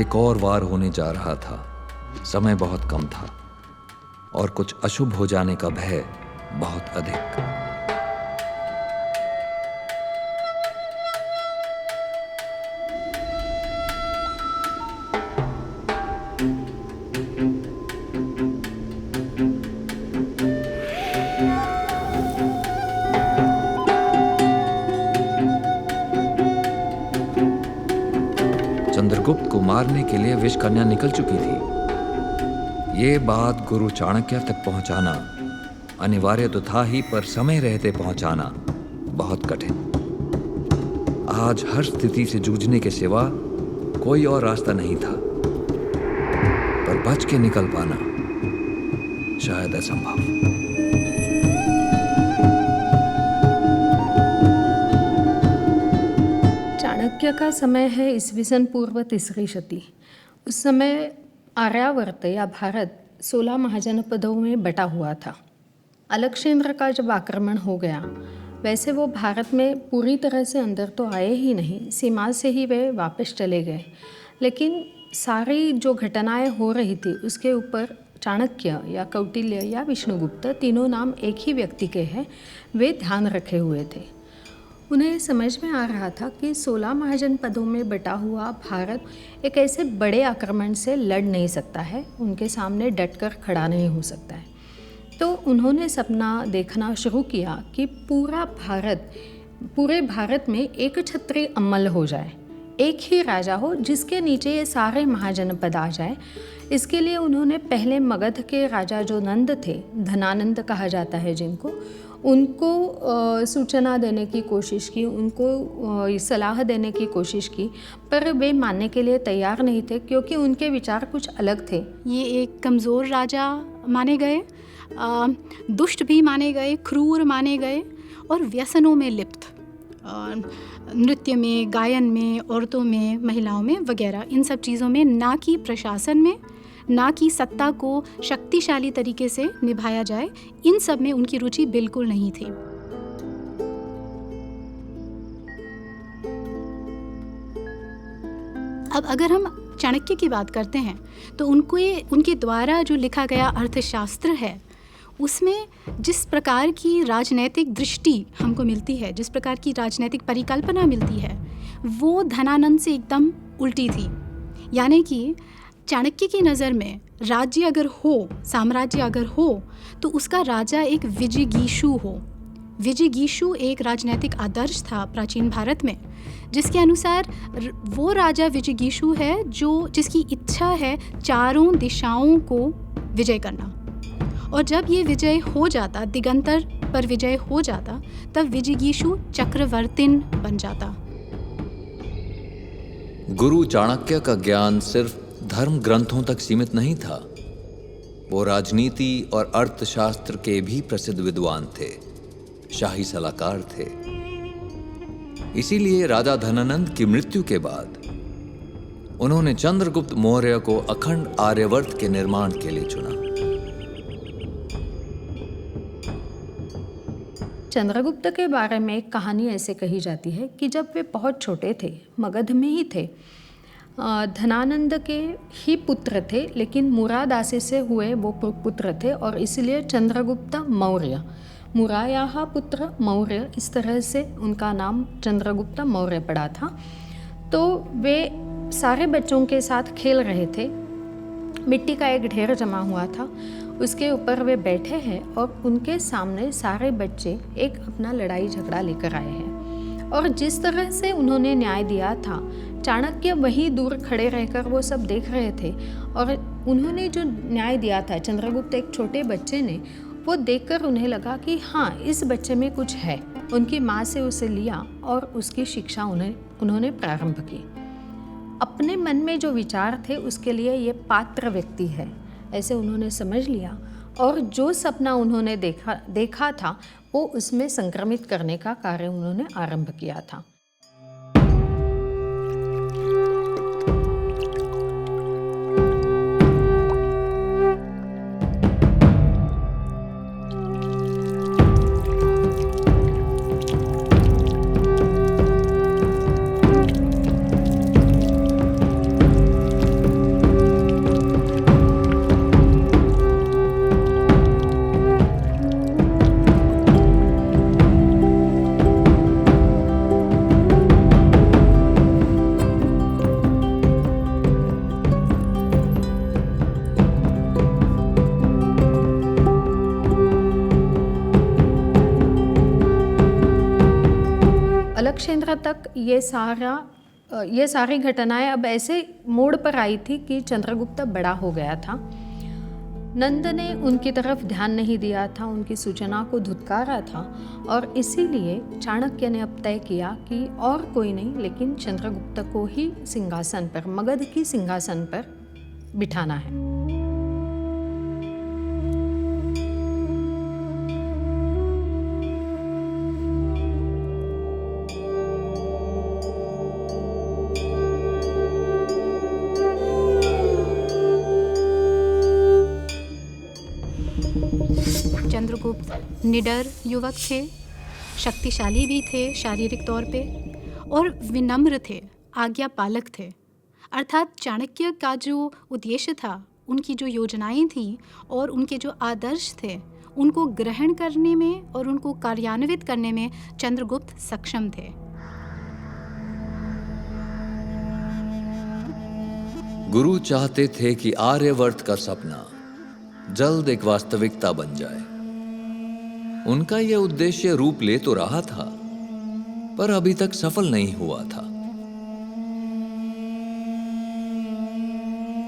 एक और वार होने जा रहा था। समय बहुत कम था और कुछ अशुभ हो जाने का भय बहुत अधिक। चंद्रगुप्त को मारने के लिए विषकन्या निकल चुकी थी। ये बात गुरु चाणक्य तक पहुंचाना अनिवार्य तो था ही, पर समय रहते पहुंचाना बहुत कठिन। आज हर स्थिति से जूझने के सिवा कोई और रास्ता नहीं था, पर बच के निकल पाना शायद असंभव। चाणक्य का समय है ईस्वीसन पूर्व 3री शती। उस समय आर्यावर्त या भारत 16 महाजनपदों में बटा हुआ था। अलक्षेंद्र का जब आक्रमण हो गया, वैसे वो भारत में पूरी तरह से अंदर तो आए ही नहीं, सीमा से ही वे वापस चले गए। लेकिन सारी जो घटनाएं हो रही थी उसके ऊपर चाणक्य या कौटिल्य या विष्णुगुप्त, तीनों नाम एक ही व्यक्ति के हैं, वे ध्यान रखे हुए थे। उन्हें समझ में आ रहा था कि 16 महाजनपदों में बटा हुआ भारत एक ऐसे बड़े आक्रमण से लड़ नहीं सकता है, उनके सामने डटकर खड़ा नहीं हो सकता है। तो उन्होंने सपना देखना शुरू किया कि पूरे भारत में एक छत्री अमल हो जाए, एक ही राजा हो जिसके नीचे ये सारे महाजनपद आ जाए। इसके लिए उन्होंने पहले मगध के राजा जो नंद थे, धनानंद कहा जाता है जिनको, उनको सूचना देने की कोशिश की, उनको सलाह देने की कोशिश की, पर वे मानने के लिए तैयार नहीं थे क्योंकि उनके विचार कुछ अलग थे। ये एक कमज़ोर राजा माने गए, दुष्ट भी माने गए, क्रूर माने गए और व्यसनों में लिप्त, नृत्य में, गायन में, औरतों में, महिलाओं में वगैरह, इन सब चीज़ों में, ना कि प्रशासन में, ना कि सत्ता को शक्तिशाली तरीके से निभाया जाए, इन सब में उनकी रुचि बिल्कुल नहीं थी। अब अगर हम चाणक्य की बात करते हैं तो उनके द्वारा जो लिखा गया अर्थशास्त्र है, उसमें जिस प्रकार की राजनैतिक दृष्टि हमको मिलती है, जिस प्रकार की राजनैतिक परिकल्पना मिलती है, वो धनानंद से एकदम उल्टी थी। यानी कि चाणक्य की नज़र में राज्य अगर हो, साम्राज्य अगर हो, तो उसका राजा एक विजिगीषु हो। विजिगीषु एक राजनैतिक आदर्श था प्राचीन भारत में, जिसके अनुसार वो राजा विजिगीषु है जिसकी इच्छा है चारों दिशाओं को विजय करना, और जब ये विजय हो जाता, दिगंतर पर विजय हो जाता, तब विजिगीषु चक्रवर्तिन बन जाता। गुरु चाणक्य का ज्ञान सिर्फ धर्म ग्रंथों तक सीमित नहीं था, वो राजनीति और अर्थशास्त्र के भी प्रसिद्ध विद्वान थे, शाही सलाहकार थे। इसीलिए राजा धनानंद की मृत्यु के बाद उन्होंने चंद्रगुप्त मौर्य को अखंड आर्यावर्त के निर्माण के लिए चुना। चंद्रगुप्त के बारे में एक कहानी ऐसे कही जाती है कि जब वे बहुत छोटे थे, मगध में ही थे, धनानंद के ही पुत्र थे, लेकिन मुरादासी से हुए वो पुत्र थे और इसलिए चंद्रगुप्त मौर्य, मुरायाह पुत्र मौर्य, इस तरह से उनका नाम चंद्रगुप्त मौर्य पड़ा था। तो वे सारे बच्चों के साथ खेल रहे थे, मिट्टी का एक ढेर जमा हुआ था, उसके ऊपर वे बैठे हैं और उनके सामने सारे बच्चे एक अपना लड़ाई झगड़ा लेकर आए हैं। और जिस तरह से उन्होंने न्याय दिया था, चाणक्य वहीं दूर खड़े रहकर वो सब देख रहे थे और उन्होंने जो न्याय दिया था, चंद्रगुप्त एक छोटे बच्चे ने, वो देखकर उन्हें लगा कि हाँ, इस बच्चे में कुछ है। उनकी माँ से उसे लिया और उसकी शिक्षा उन्होंने प्रारंभ की। अपने मन में जो विचार थे उसके लिए ये पात्र व्यक्ति है, ऐसे उन्होंने समझ लिया और जो सपना उन्होंने देखा था वो उसमें संक्रमित करने का कार्य उन्होंने आरंभ किया था। अलकनंदा तक ये सारी घटनाएं अब ऐसे मोड़ पर आई थी कि चंद्रगुप्त बड़ा हो गया था। नंद ने उनकी तरफ ध्यान नहीं दिया था, उनकी सूचना को धुतकारा था और इसीलिए चाणक्य ने अब तय किया कि और कोई नहीं लेकिन चंद्रगुप्त को ही सिंहासन पर, मगध की सिंहासन पर बिठाना है। चंद्रगुप्त निडर युवक थे, शक्तिशाली भी थे शारीरिक तौर पे और विनम्र थे, आज्ञा पालक थे। अर्थात चाणक्य का जो उद्देश्य था, उनकी जो योजनाएं थीं और उनके जो आदर्श थे, उनको ग्रहण करने में और उनको कार्यान्वित करने में चंद्रगुप्त सक्षम थे। गुरु चाहते थे कि आर्यवर्त का सपना जल्द एक वास्तविकता बन जाए। उनका यह उद्देश्य रूप ले तो रहा था, पर अभी तक सफल नहीं हुआ था,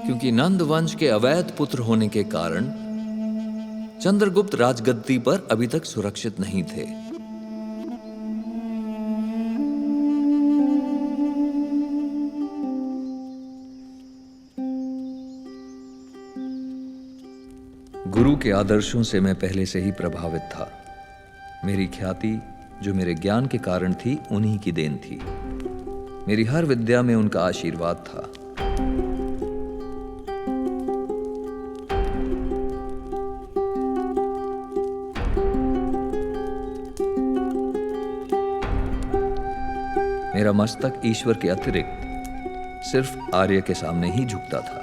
क्योंकि नंद वंश के अवैध पुत्र होने के कारण चंद्रगुप्त राजगद्दी पर अभी तक सुरक्षित नहीं थे। गुरु के आदर्शों से मैं पहले से ही प्रभावित था। मेरी ख्याति जो मेरे ज्ञान के कारण थी, उन्हीं की देन थी। मेरी हर विद्या में उनका आशीर्वाद था। मेरा मस्तक ईश्वर के अतिरिक्त सिर्फ आर्य के सामने ही झुकता था।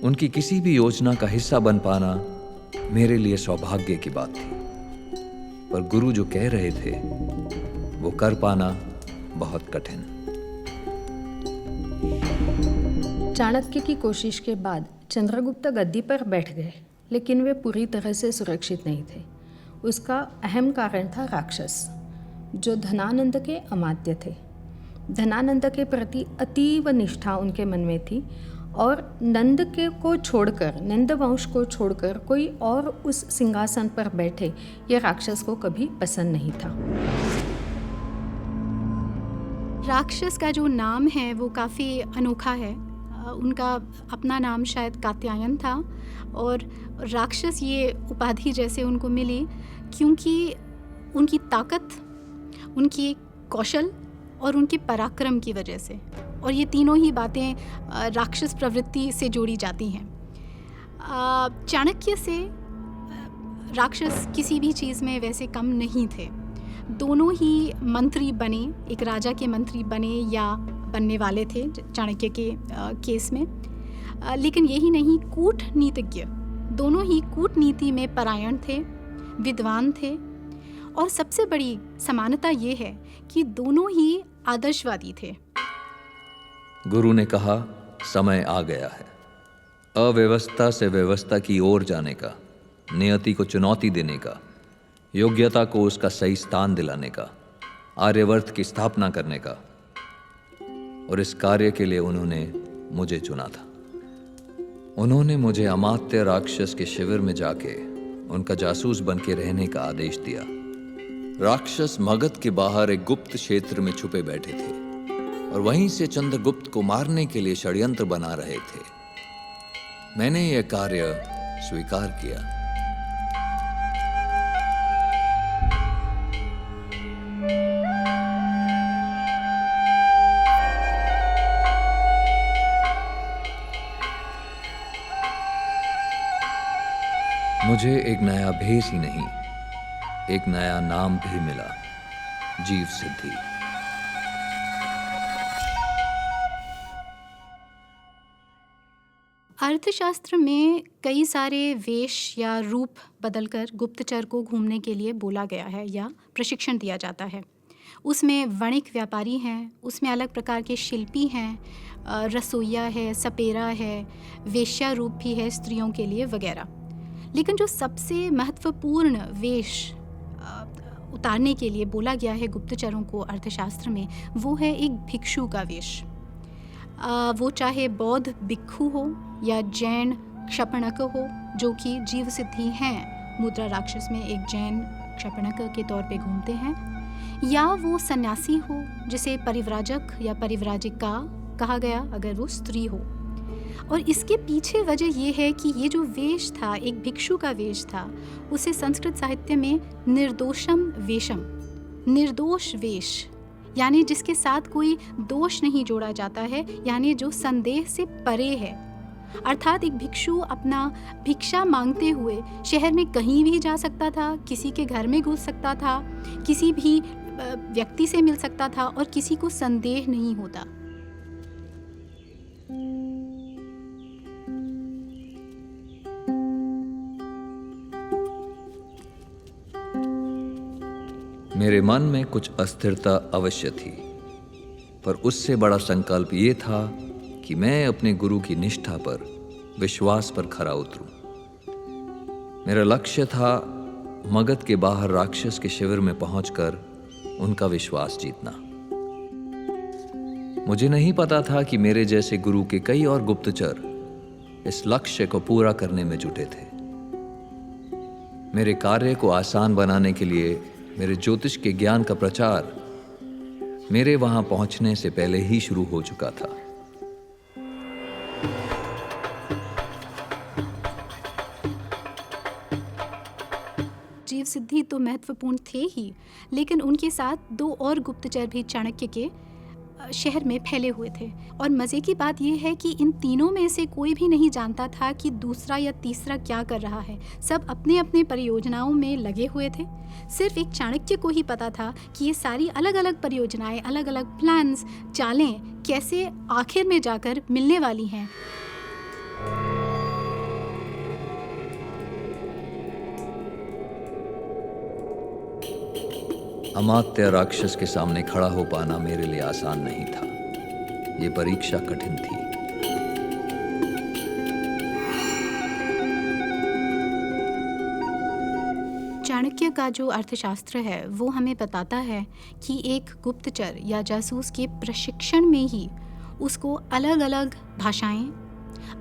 उनकी किसी भी योजना का हिस्सा बन पाना मेरे लिए सौभाग्य की बात थी, पर गुरु जो कह रहे थे वो कर पाना बहुत कठिन। चाणक्य की कोशिश के बाद चंद्रगुप्त गद्दी पर बैठ गए, लेकिन वे पूरी तरह से सुरक्षित नहीं थे। उसका अहम कारण था राक्षस, जो धनानंद के अमात्य थे। धनानंद के प्रति अतीव निष्ठा उनके मन में थी और नंद वंश को छोड़कर कोई और उस सिंहासन पर बैठे, यह राक्षस को कभी पसंद नहीं था। राक्षस का जो नाम है वो काफ़ी अनोखा है। उनका अपना नाम शायद कात्यायन था और राक्षस ये उपाधि जैसे उनको मिली क्योंकि उनकी ताकत, उनकी कौशल और उनके पराक्रम की वजह से, और ये तीनों ही बातें राक्षस प्रवृत्ति से जोड़ी जाती हैं। चाणक्य से राक्षस किसी भी चीज़ में वैसे कम नहीं थे। दोनों ही मंत्री बने, एक राजा के मंत्री बने या बनने वाले थे चाणक्य के केस में, लेकिन यही नहीं, कूटनीतिज्ञ, दोनों ही कूटनीति में परायण थे, विद्वान थे, और सबसे बड़ी समानता ये है कि दोनों ही आदर्शवादी थे। गुरु ने कहा, समय आ गया है अव्यवस्था से व्यवस्था की ओर जाने का, नियति को चुनौती देने का, योग्यता को उसका सही स्थान दिलाने का, आर्यवर्त की स्थापना करने का। और इस कार्य के लिए उन्होंने मुझे चुना था। उन्होंने मुझे अमात्य राक्षस के शिविर में जाके उनका जासूस बन के रहने का आदेश दिया। राक्षस मगध के बाहर एक गुप्त क्षेत्र में छुपे बैठे थे और वहीं से चंद्रगुप्त को मारने के लिए षड्यंत्र बना रहे थे। मैंने यह कार्य स्वीकार किया। मुझे एक नया भेष ही नहीं, एक नया नाम भी मिला, जीव सिद्धि। अर्थशास्त्र में कई सारे वेश या रूप बदलकर गुप्तचर को घूमने के लिए बोला गया है या प्रशिक्षण दिया जाता है। उसमें वणिक व्यापारी हैं, उसमें अलग प्रकार के शिल्पी हैं, रसोइया है, सपेरा है, वेश्या रूप भी है स्त्रियों के लिए वगैरह। लेकिन जो सबसे महत्वपूर्ण वेश उतारने के लिए बोला गया है गुप्तचरों को अर्थशास्त्र में, वो है एक भिक्षु का वेश। वो चाहे बौद्ध भिक्षु हो या जैन क्षपणक हो, जो कि जीव सिद्धि हैं, मुद्रा राक्षस में एक जैन क्षपणक के तौर पे घूमते हैं, या वो सन्यासी हो जिसे परिव्राजक या परिव्राजिका कहा गया अगर वो स्त्री हो। और इसके पीछे वजह ये है कि ये जो वेश था, एक भिक्षु का वेश था, उसे संस्कृत साहित्य में निर्दोषम वेशम, निर्दोष वेश, यानी जिसके साथ कोई दोष नहीं जोड़ा जाता है, यानी जो संदेह से परे है। अर्थात एक भिक्षु अपना भिक्षा मांगते हुए शहर में कहीं भी जा सकता था, किसी के घर में घुस सकता था, किसी भी व्यक्ति से मिल सकता था और किसी को संदेह नहीं होता। मेरे मन में कुछ अस्थिरता अवश्य थी, पर उससे बड़ा संकल्प ये था कि मैं अपने गुरु की निष्ठा पर, विश्वास पर खरा उतरूं। मेरा लक्ष्य था मगध के बाहर राक्षस के शिविर में पहुंचकर उनका विश्वास जीतना। मुझे नहीं पता था कि मेरे जैसे गुरु के कई और गुप्तचर इस लक्ष्य को पूरा करने में जुटे थे। मेरे कार्य को आसान बनाने के लिए मेरे ज्योतिष के ज्ञान का प्रचार मेरे वहां पहुंचने से पहले ही शुरू हो चुका था। जीव सिद्धि तो महत्वपूर्ण थे ही, लेकिन उनके साथ 2 और गुप्तचर भी चाणक्य के शहर में फैले हुए थे। और मज़े की बात यह है कि इन तीनों में से कोई भी नहीं जानता था कि दूसरा या तीसरा क्या कर रहा है। सब अपने अपने परियोजनाओं में लगे हुए थे। सिर्फ एक चाणक्य को ही पता था कि ये सारी अलग अलग परियोजनाएं, अलग अलग प्लान्स, चालें कैसे आखिर में जाकर मिलने वाली हैं। अमात्य राक्षस के सामने खड़ा हो पाना मेरे लिए आसान नहीं था। ये परीक्षा कठिन थी। चाणक्य का जो अर्थशास्त्र है वो हमें बताता है कि एक गुप्तचर या जासूस के प्रशिक्षण में ही उसको अलग अलग भाषाएं,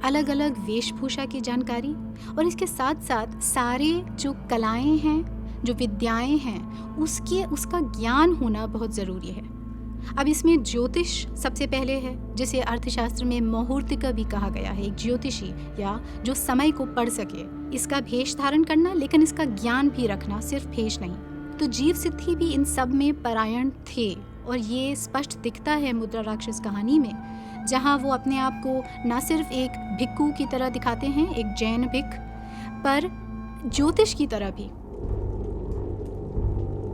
अलग अलग वेशभूषा की जानकारी और इसके साथ साथ सारे जो कलाएं हैं, जो विद्याएं हैं, उसका ज्ञान होना बहुत ज़रूरी है। अब इसमें ज्योतिष सबसे पहले है, जिसे अर्थशास्त्र में मुहूर्तिका भी कहा गया है, एक ज्योतिषी या जो समय को पढ़ सके। इसका भेष धारण करना, लेकिन इसका ज्ञान भी रखना, सिर्फ भेष नहीं। तो जीव सिद्धि भी इन सब में परायण थे और ये स्पष्ट दिखता है मुद्रा राक्षस कहानी में, जहाँ वो अपने आप को न सिर्फ एक भिक्खु की तरह दिखाते हैं, एक जैन भिक्ख, पर ज्योतिष की तरह भी।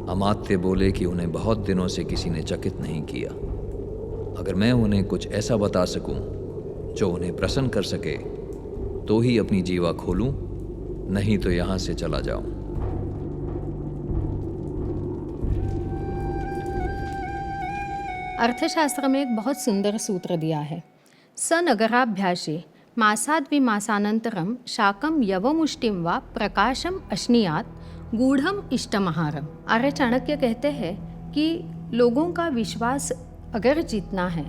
अमात्य बोले कि उन्हें बहुत दिनों से किसी ने चकित नहीं किया। अगर मैं उन्हें कुछ ऐसा बता सकूं जो उन्हें प्रसन्न कर सके तो ही अपनी जीवा खोलूं, नहीं तो यहां से चला जाऊं। अर्थशास्त्र में एक बहुत सुंदर सूत्र दिया है, सनगराभ्यासे मासाद् विमासानंतरम शाकम यवमुष्टिम वा प्रकाशम अश्नियात गूढ़म इष्टमहारम। आर्य चाणक्य कहते हैं कि लोगों का विश्वास अगर जीतना है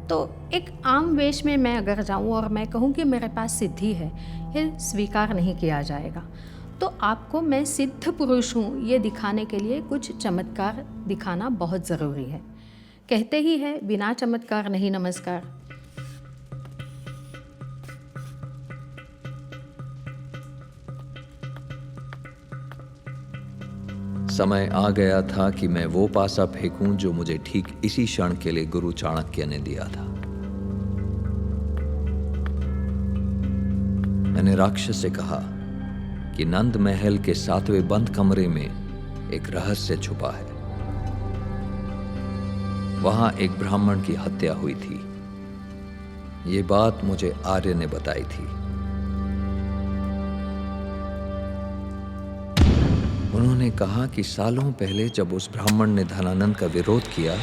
तो एक आम वेश में मैं अगर जाऊं और मैं कहूं कि मेरे पास सिद्धि है, ये स्वीकार नहीं किया जाएगा। तो आपको मैं सिद्ध पुरुष हूं ये दिखाने के लिए कुछ चमत्कार दिखाना बहुत ज़रूरी है। कहते ही है बिना चमत्कार नहीं नमस्कार। समय आ गया था कि मैं वो पासा फेंकूं जो मुझे ठीक इसी क्षण के लिए गुरु चाणक्य ने दिया था। मैंने राक्षस से कहा कि नंद महल के 7वें बंद कमरे में एक रहस्य छुपा है। वहां एक ब्राह्मण की हत्या हुई थी। ये बात मुझे आर्य ने बताई थी। उन्होंने उन्होंने कहा कि सालों पहले जब उस ब्राह्मण ने धनानंद का विरोध किया,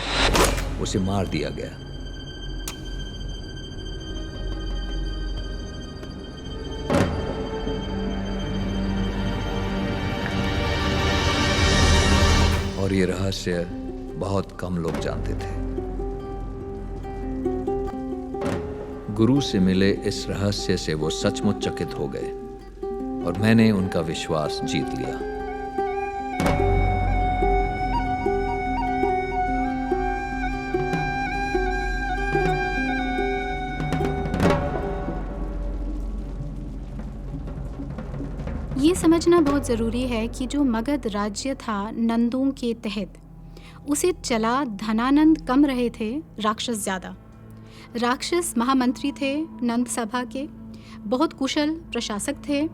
उसे मार दिया गया। और ये रहस्य बहुत कम लोग जानते थे। गुरु से मिले इस रहस्य से वो सचमुच चकित हो गए और मैंने उनका विश्वास जीत लिया। ये समझना बहुत ज़रूरी है कि जो मगध राज्य था नंदों के तहत, उसे चला धनानंद कम रहे थे, राक्षस ज़्यादा। राक्षस महामंत्री थे नंद सभा के, बहुत कुशल प्रशासक थे,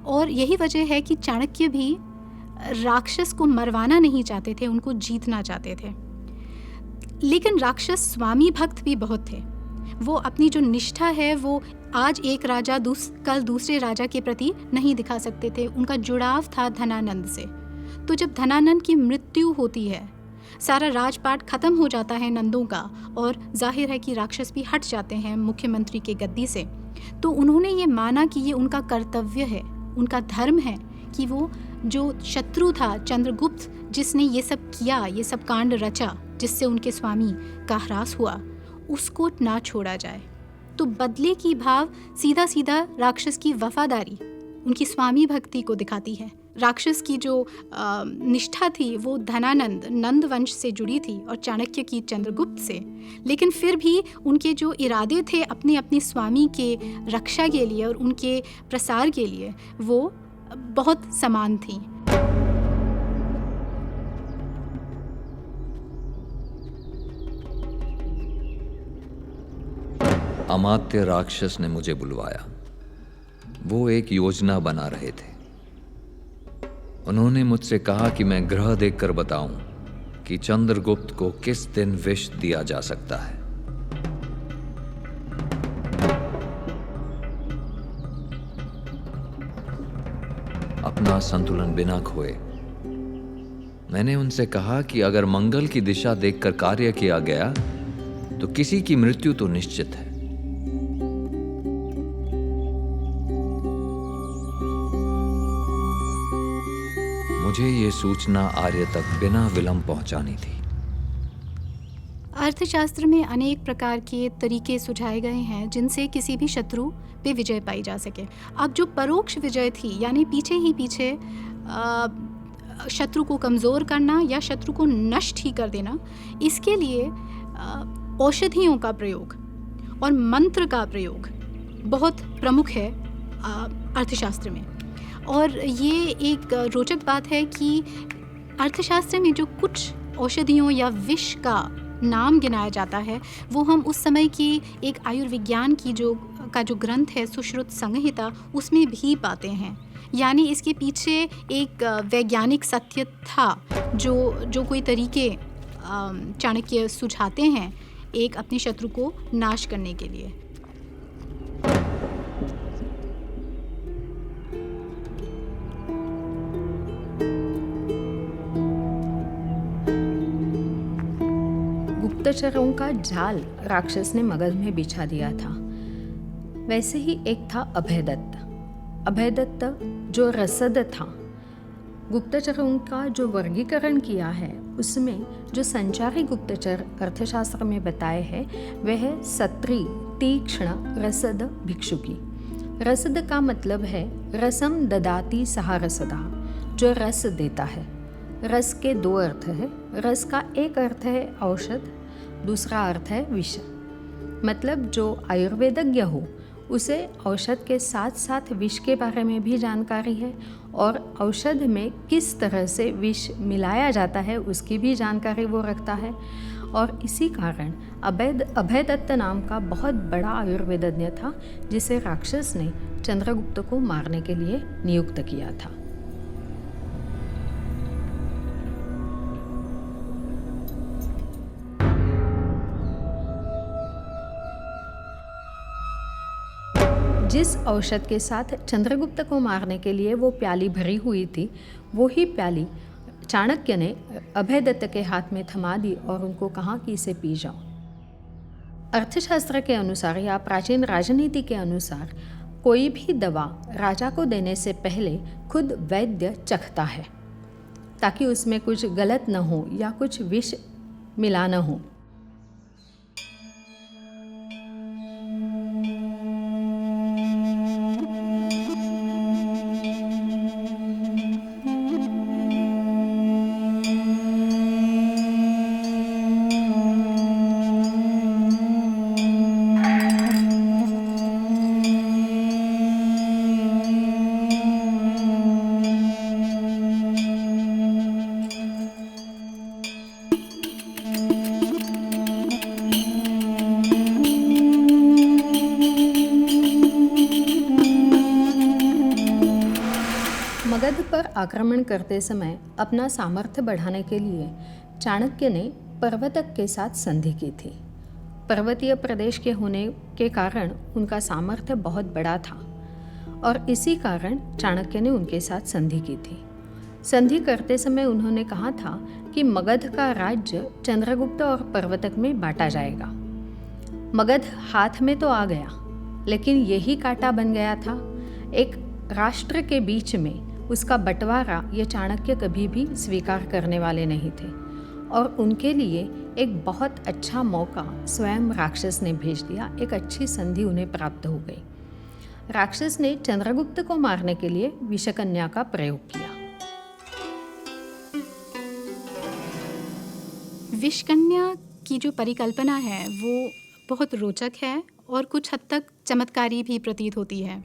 और यही वजह है कि चाणक्य भी राक्षस को मरवाना नहीं चाहते थे, उनको जीतना चाहते थे। लेकिन राक्षस स्वामी भक्त भी बहुत थे। वो अपनी जो निष्ठा है वो आज एक राजा कल दूसरे राजा के प्रति नहीं दिखा सकते थे। उनका जुड़ाव था धनानंद से। तो जब धनानंद की मृत्यु होती है, सारा राजपाट खत्म हो जाता है नंदों का, और जाहिर है कि राक्षस भी हट जाते हैं मुख्यमंत्री के गद्दी से। तो उन्होंने ये माना कि ये उनका कर्तव्य है, उनका धर्म है कि वो जो शत्रु था चंद्रगुप्त, जिसने ये सब किया, ये सब कांड रचा, जिससे उनके स्वामी का ह्रास हुआ, उसको ना छोड़ा जाए। तो बदले की भाव सीधा सीधा राक्षस की वफादारी, उनकी स्वामी भक्ति को दिखाती है। राक्षस की जो निष्ठा थी वो धनानंद नंद वंश से जुड़ी थी और चाणक्य की चंद्रगुप्त से। लेकिन फिर भी उनके जो इरादे थे अपने अपने स्वामी के रक्षा के लिए और उनके प्रसार के लिए, वो बहुत समान थी। अमात्य राक्षस ने मुझे बुलवाया। वो एक योजना बना रहे थे। उन्होंने मुझसे कहा कि मैं ग्रह देखकर बताऊं कि चंद्रगुप्त को किस दिन विष दिया जा सकता है। अपना संतुलन बिना खोए मैंने उनसे कहा कि अगर मंगल की दिशा देखकर कार्य किया गया तो किसी की मृत्यु तो निश्चित है। मुझे ये सूचना आर्य तक बिना विलंब पहुंचानी थी। अर्थशास्त्र में अनेक प्रकार के तरीके सुझाए गए हैं जिनसे किसी भी शत्रु पे विजय पाई जा सके। अब जो परोक्ष विजय थी, यानी पीछे ही पीछे शत्रु को कमज़ोर करना या शत्रु को नष्ट ही कर देना, इसके लिए औषधियों का प्रयोग और मंत्र का प्रयोग बहुत प्रमुख है अर्थशास्त्र में। और ये एक रोचक बात है कि अर्थशास्त्र में जो कुछ औषधियों या विष का नाम गिनाया जाता है, वो हम उस समय की एक आयुर्विज्ञान की जो ग्रंथ है सुश्रुत संहिता, उसमें भी पाते हैं। यानी इसके पीछे एक वैज्ञानिक सत्य था जो कोई तरीके चाणक्य सुझाते हैं एक अपने शत्रु को नाश करने के लिए। गुप्तचरों का जाल राक्षस ने मगध में बिछा दिया था। वैसे ही एक था अभयदत्त जो रसद था। गुप्तचरों का जो वर्गीकरण किया है उसमें जो संचारी गुप्तचर अर्थशास्त्र में बताए हैं वह है सत्री, तीक्ष्ण, रसद, भिक्षुकी। रसद का मतलब है रसम ददाती सहा रसदा, जो रस देता है। रस के दो अर्थ है। रस का एक अर्थ है औषध, दूसरा अर्थ है विष। मतलब जो आयुर्वेदज्ञ हो उसे औषध के साथ साथ विष के बारे में भी जानकारी है और औषध में किस तरह से विष मिलाया जाता है उसकी भी जानकारी वो रखता है। और इसी कारण अभयदत्त नाम का बहुत बड़ा आयुर्वेदज्ञ था जिसे राक्षस ने चंद्रगुप्त को मारने के लिए नियुक्त किया था। जिस औषध के साथ चंद्रगुप्त को मारने के लिए वो प्याली भरी हुई थी, वो ही प्याली चाणक्य ने अभयदत्त के हाथ में थमा दी और उनको कहा कि इसे पी जाओ। अर्थशास्त्र के अनुसार या प्राचीन राजनीति के अनुसार कोई भी दवा राजा को देने से पहले खुद वैद्य चखता है ताकि उसमें कुछ गलत न हो या कुछ विष मिला न हो। मगध पर आक्रमण करते समय अपना सामर्थ्य बढ़ाने के लिए चाणक्य ने पर्वतक के साथ संधि की थी। पर्वतीय प्रदेश के होने के कारण उनका सामर्थ्य बहुत बड़ा था और इसी कारण चाणक्य ने उनके साथ संधि की थी। संधि करते समय उन्होंने कहा था कि मगध का राज्य चंद्रगुप्त और पर्वतक में बांटा जाएगा। मगध हाथ में तो आ गया, लेकिन यही कांटा बन गया था। एक राष्ट्र के बीच में उसका बंटवारा ये चाणक्य कभी भी स्वीकार करने वाले नहीं थे और उनके लिए एक बहुत अच्छा मौका स्वयं राक्षस ने भेज दिया। एक अच्छी संधि उन्हें प्राप्त हो गई। राक्षस ने चंद्रगुप्त को मारने के लिए विषकन्या का प्रयोग किया। विषकन्या की जो परिकल्पना है वो बहुत रोचक है और कुछ हद तक चमत्कारी भी प्रतीत होती है।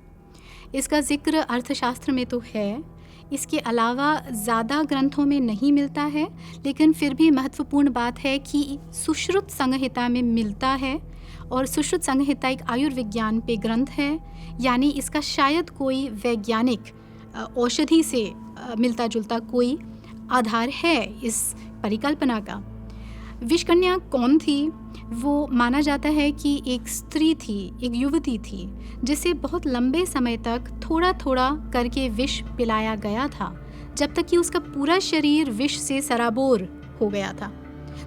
इसका जिक्र अर्थशास्त्र में तो है, इसके अलावा ज़्यादा ग्रंथों में नहीं मिलता है, लेकिन फिर भी महत्वपूर्ण बात है कि सुश्रुत संहिता में मिलता है। और सुश्रुत संहिता एक आयुर्विज्ञान पे ग्रंथ है, यानी इसका शायद कोई वैज्ञानिक औषधि से मिलता जुलता कोई आधार है इस परिकल्पना का। विषकन्या कौन थी? वो माना जाता है कि एक स्त्री थी, एक युवती थी, जिसे बहुत लंबे समय तक थोड़ा थोड़ा करके विष पिलाया गया था, जब तक कि उसका पूरा शरीर विष से सराबोर हो गया था।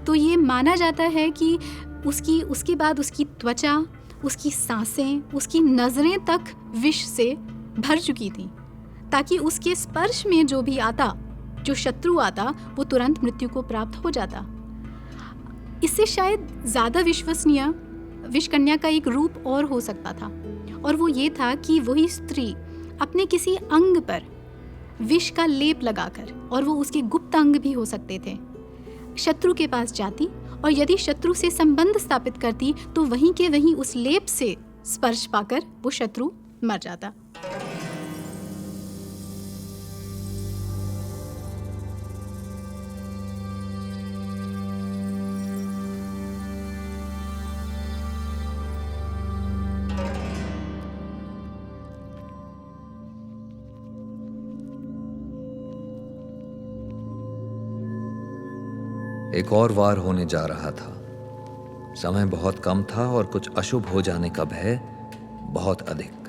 तो ये माना जाता है कि उसके बाद उसकी त्वचा, उसकी सांसें, उसकी नज़रें तक विष से भर चुकी थी, ताकि उसके स्पर्श में जो भी आता, जो शत्रु आता, वो तुरंत मृत्यु को प्राप्त हो जाता। इससे शायद ज़्यादा विश्वसनीय विषकन्या का एक रूप और हो सकता था, और वो ये था कि वही स्त्री अपने किसी अंग पर विष का लेप लगाकर, और वो उसके गुप्त अंग भी हो सकते थे, शत्रु के पास जाती और यदि शत्रु से संबंध स्थापित करती तो वहीं के वहीं उस लेप से स्पर्श पाकर वो शत्रु मर जाता। एक और वार होने जा रहा था। समय बहुत कम था और कुछ अशुभ हो जाने का भय बहुत अधिक।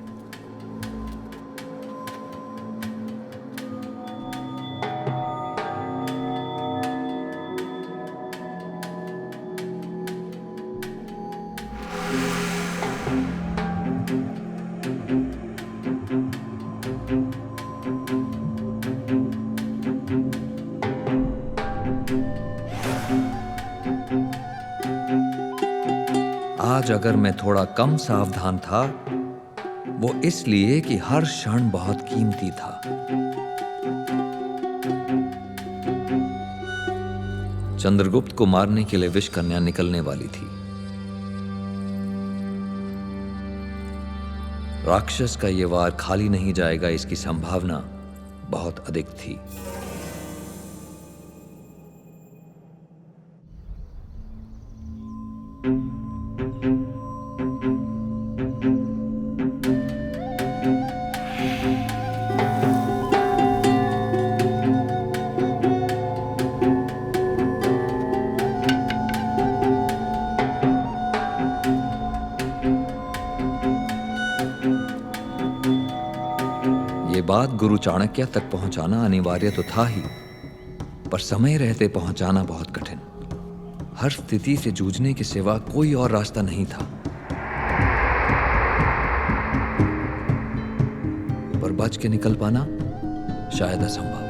आज अगर मैं थोड़ा कम सावधान था, वो इसलिए कि हर क्षण बहुत कीमती था। चंद्रगुप्त को मारने के लिए विषकन्या निकलने वाली थी। राक्षस का ये वार खाली नहीं जाएगा, इसकी संभावना बहुत अधिक थी। बात गुरु चाणक्य तक पहुंचाना अनिवार्य तो था ही, पर समय रहते पहुंचाना बहुत कठिन। हर स्थिति से जूझने के सिवा कोई और रास्ता नहीं था। पर बच के निकल पाना शायद असंभव।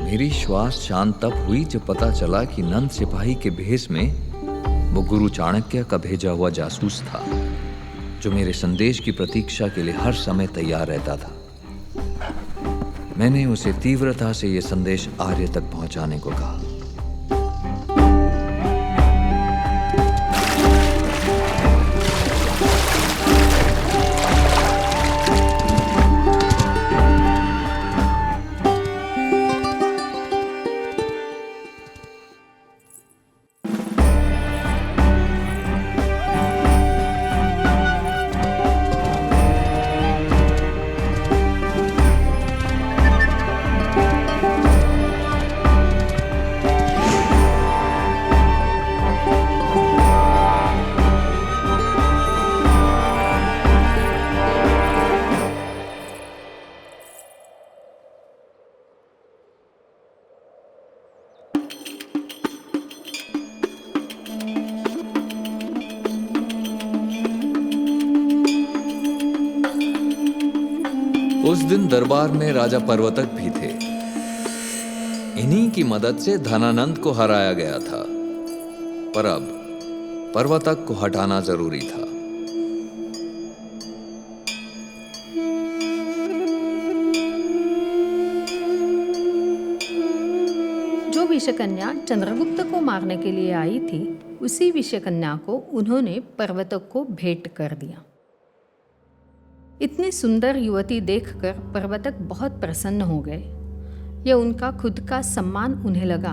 मेरी श्वास शांत तब हुई जब पता चला कि नंद सिपाही के भेष में वो गुरु चाणक्य का भेजा हुआ जासूस था, जो मेरे संदेश की प्रतीक्षा के लिए हर समय तैयार रहता था। मैंने उसे तीव्रता से यह संदेश आर्य तक पहुंचाने को कहा। उस दिन दरबार में राजा पर्वतक भी थे। इन्हीं की मदद से धनानंद को हराया गया था, पर अब पर्वतक को हटाना जरूरी था। जो विषकन्या चंद्रगुप्त को मारने के लिए आई थी, उसी विषकन्या को उन्होंने पर्वतक को भेंट कर दिया। इतनी सुंदर युवती देखकर पर्वतक बहुत प्रसन्न हो गए। यह उनका खुद का सम्मान उन्हें लगा।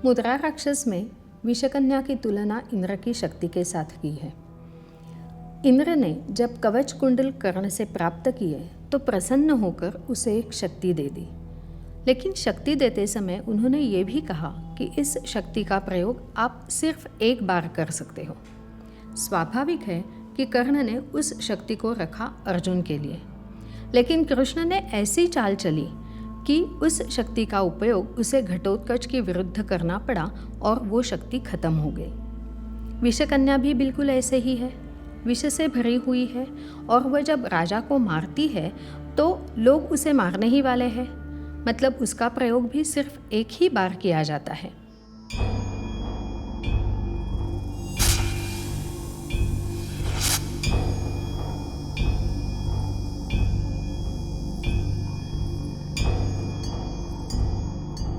मुद्रा राक्षस में विषकन्या की तुलना इंद्र की शक्ति के साथ की है। इंद्र ने जब कवच कुंडल कर्ण से प्राप्त किए तो प्रसन्न होकर उसे एक शक्ति दे दी, लेकिन शक्ति देते समय उन्होंने ये भी कहा कि इस शक्ति का प्रयोग आप सिर्फ एक बार कर सकते हो। स्वाभाविक है कि कर्ण ने उस शक्ति को रखा अर्जुन के लिए, लेकिन कृष्ण ने ऐसी चाल चली कि उस शक्ति का उपयोग उसे घटोत्कच के विरुद्ध करना पड़ा और वो शक्ति खत्म हो गई। विषकन्या भी बिल्कुल ऐसे ही है, विष से भरी हुई है, और वह जब राजा को मारती है तो लोग उसे मारने ही वाले हैं, मतलब उसका प्रयोग भी सिर्फ एक ही बार किया जाता है।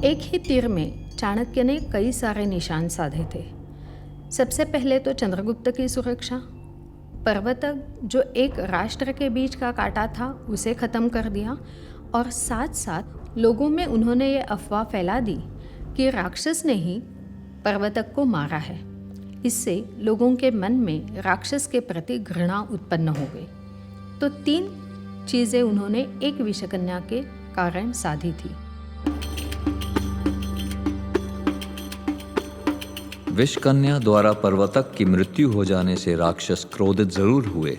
एक ही तीर में चाणक्य ने कई सारे निशान साधे थे। सबसे पहले तो चंद्रगुप्त की सुरक्षा, पर्वतक जो एक राष्ट्र के बीच का कांटा था उसे खत्म कर दिया, और साथ साथ लोगों में उन्होंने ये अफवाह फैला दी कि राक्षस ने ही पर्वतक को मारा है। इससे लोगों के मन में राक्षस के प्रति घृणा उत्पन्न हो गई। तो 3 चीज़ें उन्होंने एक विषकन्या के कारण साधी थी। विषकन्या द्वारा पर्वतक की मृत्यु हो जाने से राक्षस क्रोधित जरूर हुए,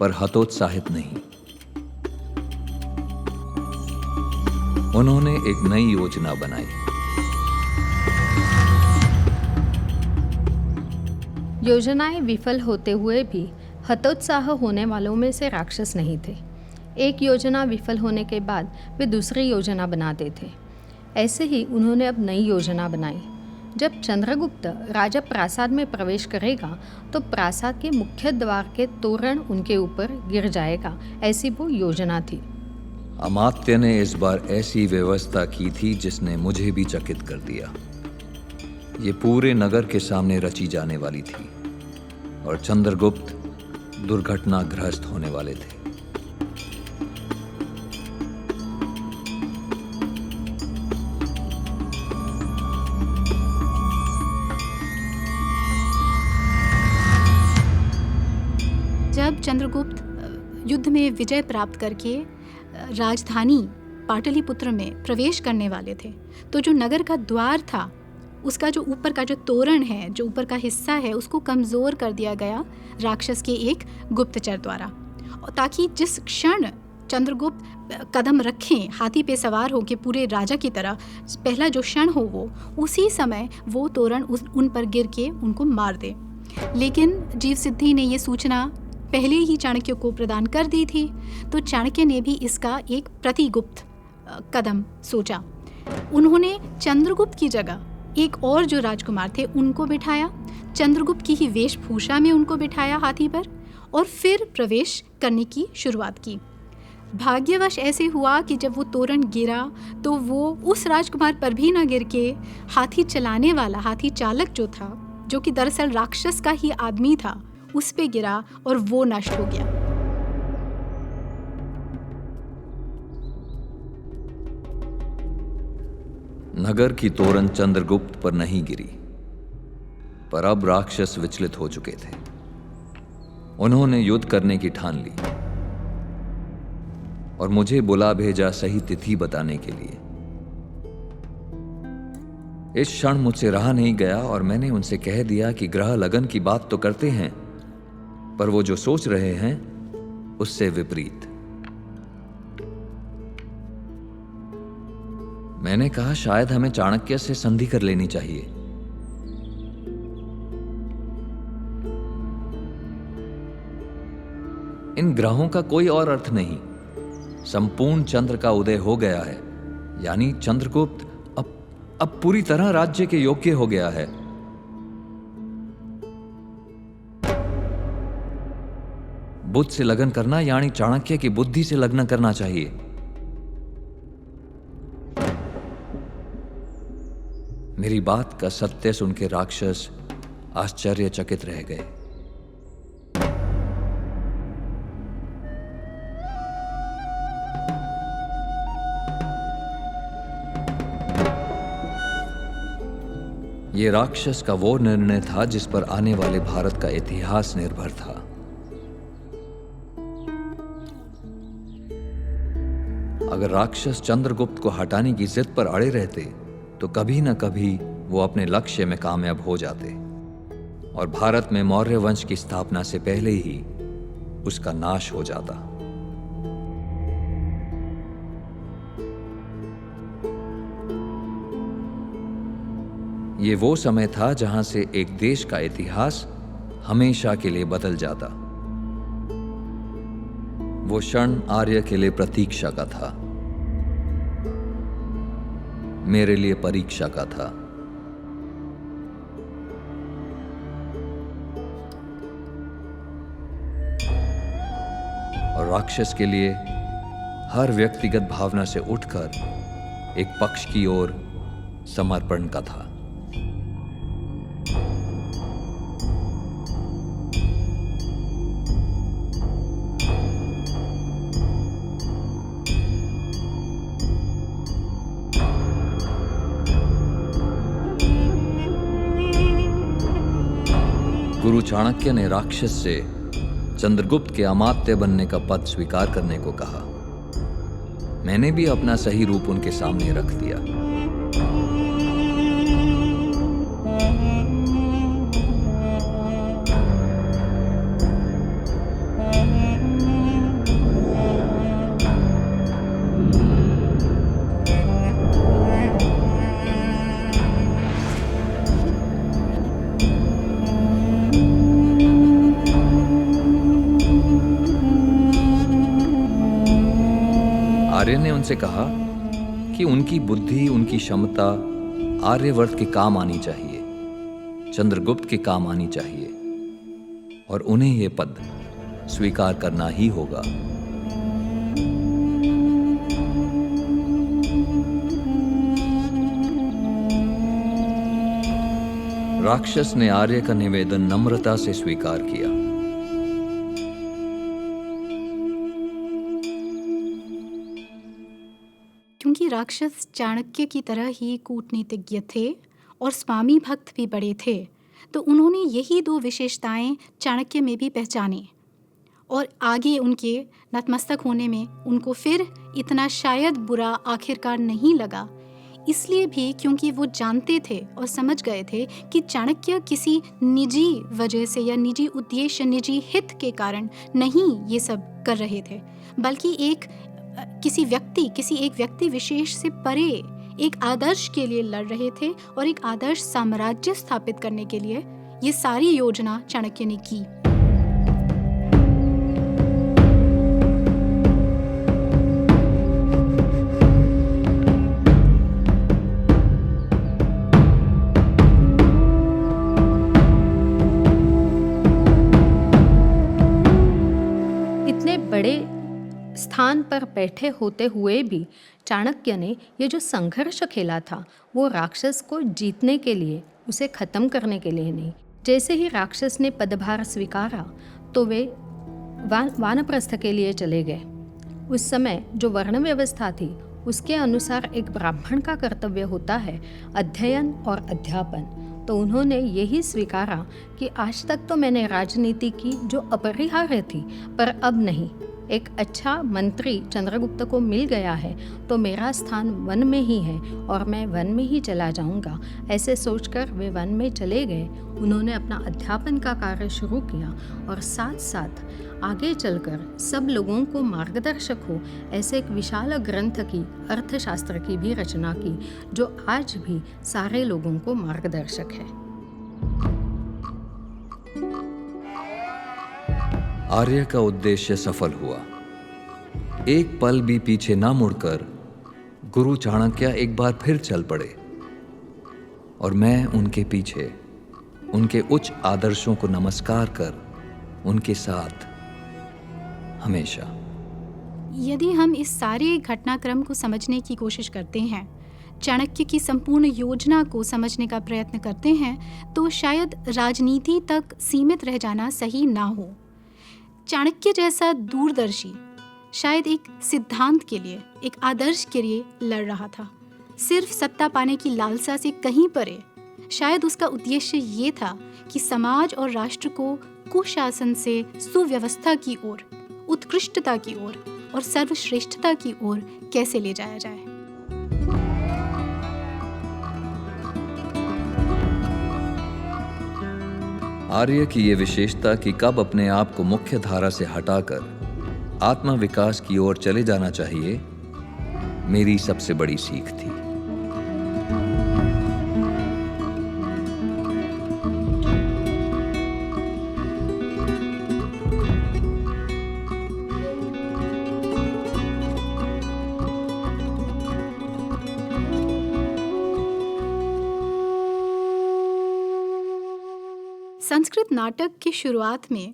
पर हतोत्साहित नहीं। उन्होंने एक नई योजना बनाई। योजनाएं विफल होते हुए भी हतोत्साह होने वालों में से राक्षस नहीं थे। एक योजना विफल होने के बाद वे दूसरी योजना बनाते थे। ऐसे ही उन्होंने अब नई योजना बनाई। जब चंद्रगुप्त राजा प्रासाद में प्रवेश करेगा तो प्रासाद के मुख्य द्वार के तोरण उनके ऊपर गिर जाएगा, ऐसी वो योजना थी। अमात्य ने इस बार ऐसी व्यवस्था की थी जिसने मुझे भी चकित कर दिया। ये पूरे नगर के सामने रची जाने वाली थी और चंद्रगुप्त दुर्घटनाग्रस्त होने वाले थे। जब चंद्रगुप्त युद्ध में विजय प्राप्त करके राजधानी पाटलिपुत्र में प्रवेश करने वाले थे, तो जो नगर का द्वार था उसका जो ऊपर का जो तोरण है, जो ऊपर का हिस्सा है, उसको कमज़ोर कर दिया गया राक्षस के एक गुप्तचर द्वारा, ताकि जिस क्षण चंद्रगुप्त कदम रखें हाथी पे सवार होकर पूरे राजा की तरह, पहला जो क्षण हो वो उसी समय वो तोरण उन पर गिर के उनको मार दे। लेकिन जीव सिद्धि ने ये सूचना पहले ही चाणक्य को प्रदान कर दी थी, तो चाणक्य ने भी इसका एक प्रतिगुप्त कदम सोचा। उन्होंने चंद्रगुप्त की जगह एक और जो राजकुमार थे उनको बिठाया, चंद्रगुप्त की ही वेशभूषा में उनको बिठाया हाथी पर, और फिर प्रवेश करने की शुरुआत की। भाग्यवश ऐसे हुआ कि जब वो तोरण गिरा तो वो उस राजकुमार पर भी ना गिर के हाथी चलाने वाला हाथी चालक जो था, जो कि दरअसल राक्षस का ही आदमी था, उस पे गिरा और वो नष्ट हो गया। नगर की तोरण चंद्रगुप्त पर नहीं गिरी, पर अब राक्षस विचलित हो चुके थे। उन्होंने युद्ध करने की ठान ली और मुझे बुला भेजा सही तिथि बताने के लिए। इस क्षण मुझसे रहा नहीं गया और मैंने उनसे कह दिया कि ग्रह लगन की बात तो करते हैं, पर वो जो सोच रहे हैं उससे विपरीत। मैंने कहा शायद हमें चाणक्य से संधि कर लेनी चाहिए। इन ग्रहों का कोई और अर्थ नहीं। संपूर्ण चंद्र का उदय हो गया है, यानी चंद्रगुप्त अब पूरी तरह राज्य के योग्य हो गया है। बुद्ध से लगन करना यानी चाणक्य की बुद्धि से लगन करना चाहिए। मेरी बात का सत्य सुनकर राक्षस आश्चर्यचकित रह गए। ये राक्षस का वो निर्णय था जिस पर आने वाले भारत का इतिहास निर्भर था। अगर राक्षस चंद्रगुप्त को हटाने की जिद पर अड़े रहते तो कभी न कभी वो अपने लक्ष्य में कामयाब हो जाते और भारत में मौर्य वंश की स्थापना से पहले ही उसका नाश हो जाता। ये वो समय था जहां से एक देश का इतिहास हमेशा के लिए बदल जाता। वो क्षण आर्य के लिए प्रतीक्षा का था, मेरे लिए परीक्षा का था। और राक्षस के लिए हर व्यक्तिगत भावना से उठकर एक पक्ष की ओर समर्पण का था। गुरु चाणक्य ने राक्षस से चंद्रगुप्त के अमात्य बनने का पद स्वीकार करने को कहा। मैंने भी अपना सही रूप उनके सामने रख दिया। आर्य ने उनसे कहा कि उनकी बुद्धि, उनकी क्षमता आर्यवर्त के काम आनी चाहिए, चंद्रगुप्त के काम आनी चाहिए और उन्हें यह पद स्वीकार करना ही होगा। राक्षस ने आर्य का निवेदन नम्रता से स्वीकार किया। क्योंकि राक्षस चाणक्य की तरह ही कूटनीतिज्ञ थे और स्वामी भक्त भी बड़े थे, तो उन्होंने यही दो विशेषताएं चाणक्य में भी पहचानी और आगे उनके नतमस्तक होने में उनको फिर इतना शायद बुरा आखिरकार नहीं लगा, इसलिए भी क्योंकि वो जानते थे और समझ गए थे कि चाणक्य किसी निजी वजह से या निजी उद्देश्य, निजी हित के कारण नहीं ये सब कर रहे थे, बल्कि किसी एक व्यक्ति विशेष से परे एक आदर्श के लिए लड़ रहे थे और एक आदर्श साम्राज्य स्थापित करने के लिए ये सारी योजना चाणक्य ने की। बड़े स्थान पर बैठे होते हुए भी चाणक्य ने ये जो संघर्ष खेला था वो राक्षस को जीतने के लिए, उसे ख़त्म करने के लिए नहीं। जैसे ही राक्षस ने पदभार स्वीकारा तो वे वानप्रस्थ के लिए चले गए। उस समय जो वर्ण व्यवस्था थी उसके अनुसार एक ब्राह्मण का कर्तव्य होता है अध्ययन और अध्यापन। तो उन्होंने यही स्वीकारा कि आज तक तो मैंने राजनीति की जो अपरिहार्य थी, पर अब नहीं। एक अच्छा मंत्री चंद्रगुप्त को मिल गया है तो मेरा स्थान वन में ही है और मैं वन में ही चला जाऊंगा। ऐसे सोचकर वे वन में चले गए। उन्होंने अपना अध्यापन का कार्य शुरू किया और साथ साथ आगे चलकर सब लोगों को मार्गदर्शक हो ऐसे एक विशाल ग्रंथ की, अर्थशास्त्र की भी रचना की, जो आज भी सारे लोगों को मार्गदर्शक है। आर्य का उद्देश्य सफल हुआ। एक पल भी पीछे ना मुड़कर गुरु चाणक्य एक बार फिर चल पड़े और मैं उनके पीछे उनके उच्च आदर्शों को नमस्कार कर उनके साथ हमेशा। यदि हम इस सारे घटनाक्रम को समझने की कोशिश करते हैं, चाणक्य की संपूर्ण योजना को समझने का प्रयत्न करते हैं, तो शायद राजनीति तक सीमित रह जाना सही ना हो। चाणक्य जैसा दूरदर्शी शायद एक सिद्धांत के लिए, एक आदर्श के लिए लड़ रहा था, सिर्फ सत्ता पाने की लालसा से कहीं परे। शायद उसका उद्देश्य ये था कि समाज और राष्ट्र को कुशासन से सुव्यवस्था की ओर, उत्कृष्टता की ओर और सर्वश्रेष्ठता की ओर कैसे ले जाया जाए। आर्य की ये विशेषता कि कब अपने आप को मुख्य धारा से हटाकर आत्म विकास की ओर चले जाना चाहिए, मेरी सबसे बड़ी सीख थी। संस्कृत नाटक की शुरुआत में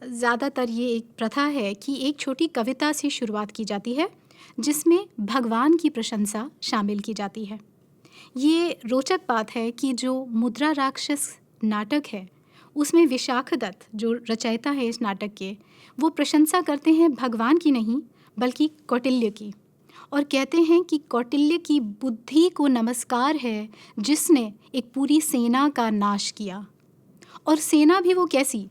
ज़्यादातर ये एक प्रथा है कि एक छोटी कविता से शुरुआत की जाती है जिसमें भगवान की प्रशंसा शामिल की जाती है। ये रोचक बात है कि जो मुद्रा राक्षस नाटक है उसमें विशाखदत्त जो रचयिता है इस नाटक के, वो प्रशंसा करते हैं भगवान की नहीं बल्कि कौटिल्य की, और कहते हैं कि कौटिल्य की बुद्धि को नमस्कार है जिसने एक पूरी सेना का नाश किया। और सेना भी वो कैसी,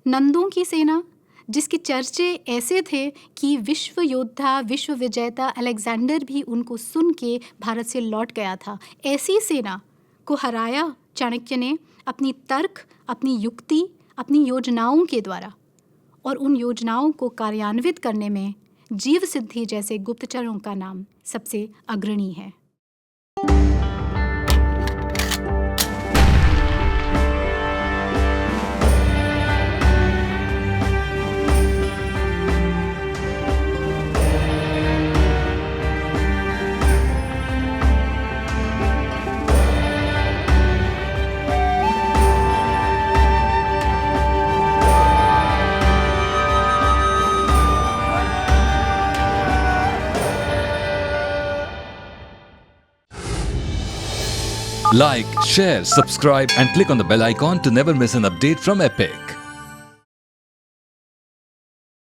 नंदों की सेना, जिसके चर्चे ऐसे थे कि विश्व योद्धा, विश्व विजेता अलेक्जेंडर भी उनको सुन के भारत से लौट गया था। ऐसी सेना को हराया चाणक्य ने अपनी तर्क, अपनी युक्ति, अपनी योजनाओं के द्वारा, और उन योजनाओं को कार्यान्वित करने में जीव सिद्धि जैसे गुप्तचरों का नाम सबसे अग्रणी है। Like, share, subscribe and click on the bell icon to never miss an update from Epic.